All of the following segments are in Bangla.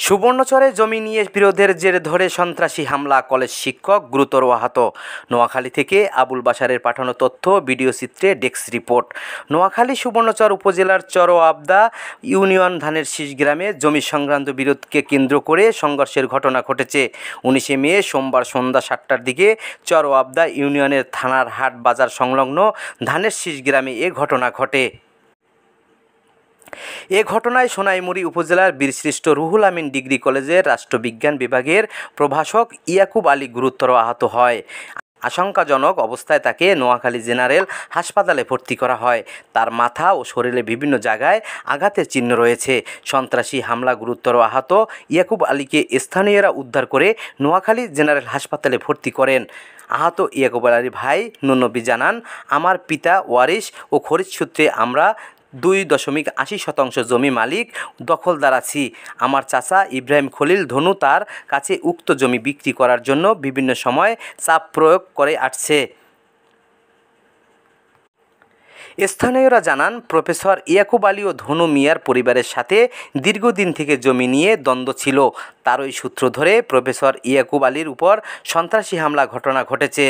সুবর্ণচরে জমি নিয়ে বিরোধের জের ধরে সন্ত্রাসী হামলা, কলেজ শিক্ষক গুরুতর আহত। নোয়াখালী থেকে আবুল বাশারের পাঠানো তথ্য, ভিডিও চিত্রে ডেস্ক রিপোর্ট। নোয়াখালী সুবর্ণচর উপজেলার চরোয়াবদা ইউনিয়ন ধানের শীষ গ্রামে জমি সংক্রান্ত বিরোধকে কেন্দ্র করে সংঘর্ষের ঘটনা ঘটেছে। 19 মে সোমবার সন্ধ্যা 7টার দিকে চরোয়াবদা ইউনিয়নের থানার হাট বাজার সংলগ্ন ধানের শীষ গ্রামে এ ঘটনা ঘটে। এ ঘটনায় সোনাইমুড়ি উপজেলার বীরশ্রেষ্ঠ রুহুল আমিন ডিগ্রি কলেজের রাষ্ট্রবিজ্ঞান বিভাগের প্রভাষক ইয়াকুব আলী গুরুতর আহত হয়। আশঙ্কাজনক অবস্থায় তাকে নোয়াখালী জেনারেল হাসপাতালে ভর্তি করা হয়। তার মাথা ও শরীরে বিভিন্ন জায়গায় আঘাতের চিহ্ন রয়েছে। সন্ত্রাসী হামলা গুরুতর আহত ইয়াকুব আলীকে স্থানীয়রা উদ্ধার করে নোয়াখালী জেনারেল হাসপাতালে ভর্তি করেন। আহত ইয়াকুব আলীর ভাই নুনবী জানান, আমার পিতা ওয়ারিশ ও খরিদ সূত্রে আমরা 2.80% জমি মালিক দখলদার আছি। আমার চাচা ইব্রাহিম খলিল ধনু তার কাছে উক্ত জমি বিক্রি করার জন্য বিভিন্ন সময় চাপ প্রয়োগ করে আসছে। স্থানীয়রা জানান, প্রফেসর ইয়াকুব আলী ও ধনু মিয়ার পরিবারের সাথে দীর্ঘদিন থেকে জমি নিয়ে দ্বন্দ্ব ছিল। তারই সূত্র ধরে প্রফেসর ইয়াকুব আলীর উপর সন্ত্রাসী হামলা ঘটনা ঘটেছে।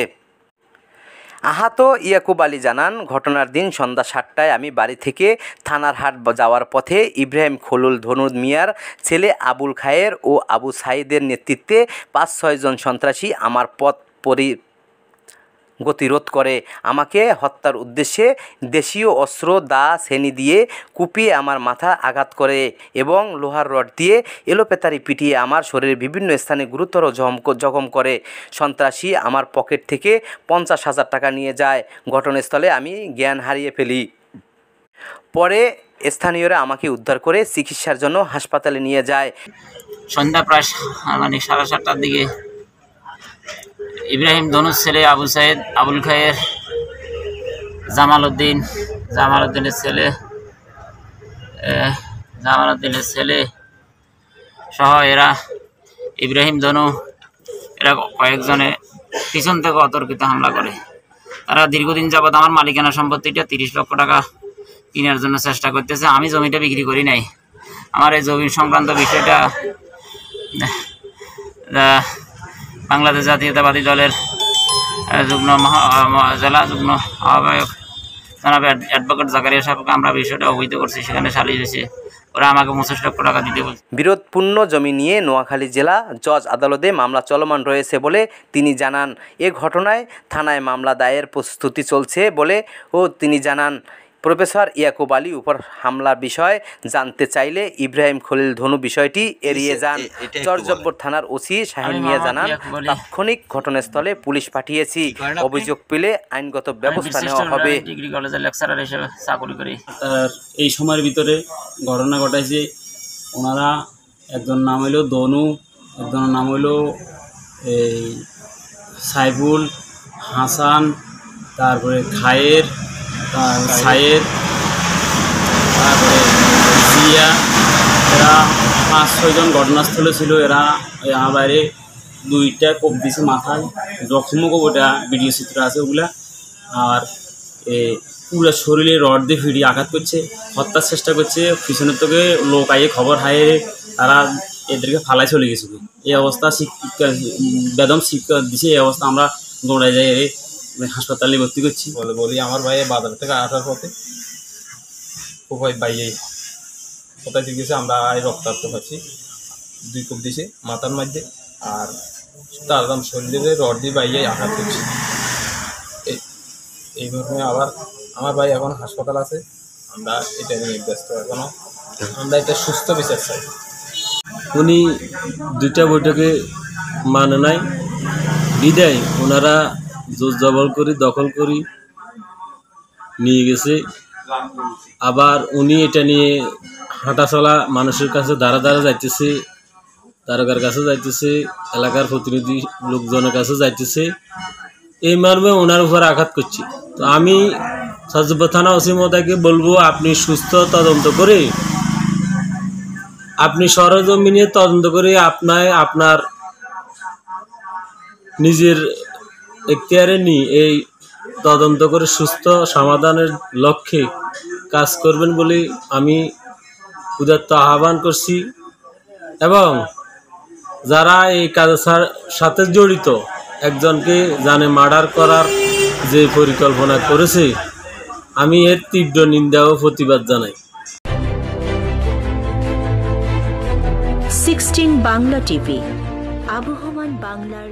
আহত ইয়াকুব আলী জানান, ঘটনার দিন সন্ধ্যা 7টায় আমি বাড়ি থেকে থানার হাট যাওয়ার পথে ইব্রাহিম খলিল ধনু মিয়ার ছেলে আবুল খায়ের ও আবু সাইদের নেতৃত্বে 5-6 জন সন্ত্রাসী আমার পথ গতিরোধ করে আমাকে হত্যার উদ্দেশ্যে দেশীয় অস্ত্র দা শ্রেণী দিয়ে কুপিয়ে আমার মাথা আঘাত করে এবং লোহার রড দিয়ে এলোপাতাড়ি পিটিয়ে আমার শরীরের বিভিন্ন স্থানে গুরুতর জখম করে। সন্ত্রাসী আমার পকেট থেকে 50,000 টাকা নিয়ে যায়। ঘটনাস্থলে আমি জ্ঞান হারিয়ে ফেলি। পরে স্থানীয়রা আমাকে উদ্ধার করে চিকিৎসার জন্য হাসপাতালে নিয়ে যায়। সন্ধ্যা প্রায় 7:30টার দিকে ইব্রাহিম ধনুর ছেলে আবু সাইদ, আবুল খায়ের, জামালউদ্দিনের ছেলে সহ এরা ইব্রাহিম ধনু এরা কয়েকজনে পিছন থেকে অতর্কিত হামলা করে। তারা দীর্ঘদিন যাবৎ আমার মালিকানা সম্পত্তিটা 30 লক্ষ টাকা কেনার জন্য চেষ্টা করতেছে। আমি জমিটা বিক্রি করি নাই। আমার এই জমি সংক্রান্ত বিষয়টা বাংলাদেশ জাতীয়তাবাদী দলের জেলা যুগ্ম আহ্বায়ক জনাব অ্যাডভোকেট জাকারিয়া সাহেবকে আমরা বিষয়টা অবহিত করছি। সেখানে সালিশ হয়েছে, ওরা আমাকে 25 লক্ষ টাকা দিতে বলছে। বিরোধপূর্ণ জমি নিয়ে নোয়াখালী জেলা জজ আদালতে মামলা চলমান রয়েছে বলে তিনি জানান। এ ঘটনায় থানায় মামলা দায়ের প্রস্তুতি চলছে বলে তিনি জানান। প্রফেসর ইয়াকুব আলী উপর হামলার বিষয় জানতে চাইলে ইব্রাহিম খলিল ধনু বিষয়টি এড়িয়ে যান। চরজব্বর থানার ওসি শাহিন মিয়া জানান, তাৎক্ষণিক ঘটনাস্থলে পুলিশ পাঠিয়েছি, অভিযোগ পেলে আইনগত ব্যবস্থা নেওয়া হবে। ডিগ্রি কলেজের লেকচারার হিসেবে চাকরি করি। এই সময়ের ভিতরে ঘটনা ঘটাইছে। ওনারা একজন নাম হইল ধনু, একজনের নাম হইল এই সাইফুল, হাসান, তারপরে খায়ের, সায়ের, তারপরে জিয়া, এরা 5-6 জন ঘটনাস্থলে ছিল। এরা আমার বাইরে 2টা কোপ দিছে মাথায়, জখমও কোপ, ওটা ভিডিও চিত্র আছে ওগুলা। আর পুরো শরীরে রড দিয়ে ফিরিয়ে আঘাত করছে, হত্যার চেষ্টা করছে। পিছনের থেকে লোক আইয়ে খবর হাইয়ে তারা এদেরকে ফালাই চলে গেছিল। এই অবস্থা বেদম শিক্ষা দিছে। এই অবস্থা আমরা দৌড়াই যাই হাসপাতালে ভর্তি করছি। বলি আমার ভাই বাজার থেকে আসার পথে কোপাই বাইয়ে কোথায় গেছে, আমরা রক্তাক্ত পাচ্ছি। 2 কোপ দিছে মাথার মধ্যে, আর তার শরীরে রড দিয়ে বাইয়ে আঘাত করছি। এইভাবে আবার আমার ভাই এখন হাসপাতাল আছে। আমরা এটা নিয়ে ব্যস্ত। এখনো আমরা এটা সুস্থ বিচার চাই। উনি 2টা বৈঠকে মানে নাই বিদায় ওনারা জোর জবর করি দখল করি নিয়ে গেছে। আবার উনি এটা নিয়ে হাঁটা চলা মানুষের কাছে দাঁড়া যাইতেছে, তারকার কাছে যাইতেছে, এলাকার প্রতিনিধি লোকজনের কাছে যাইতেছে। এই মর্মে ওনার উপর আঘাত করছি। তো আমি চরজব্বর থানা ওসি মহোদয়কে বলবো, আপনি সুস্থ তদন্ত করে, আপনি সরজমিনে তদন্ত করে আপনার নিজের এখতিয়ারে নিয়ে এই তদন্ত করে সুস্থ সমাধানের লক্ষ্যে কাজ করবেন বলে আমি উদাত্ত আহ্বান করছি। এবং যারা এই কাজের সাথে জড়িত একজনকে জানে মার্ডার করার যে পরিকল্পনা করেছে, আমি এর তীব্র নিন্দা ও প্রতিবাদ জানাই। 16 বাংলা টিভি, আবহমান বাংলার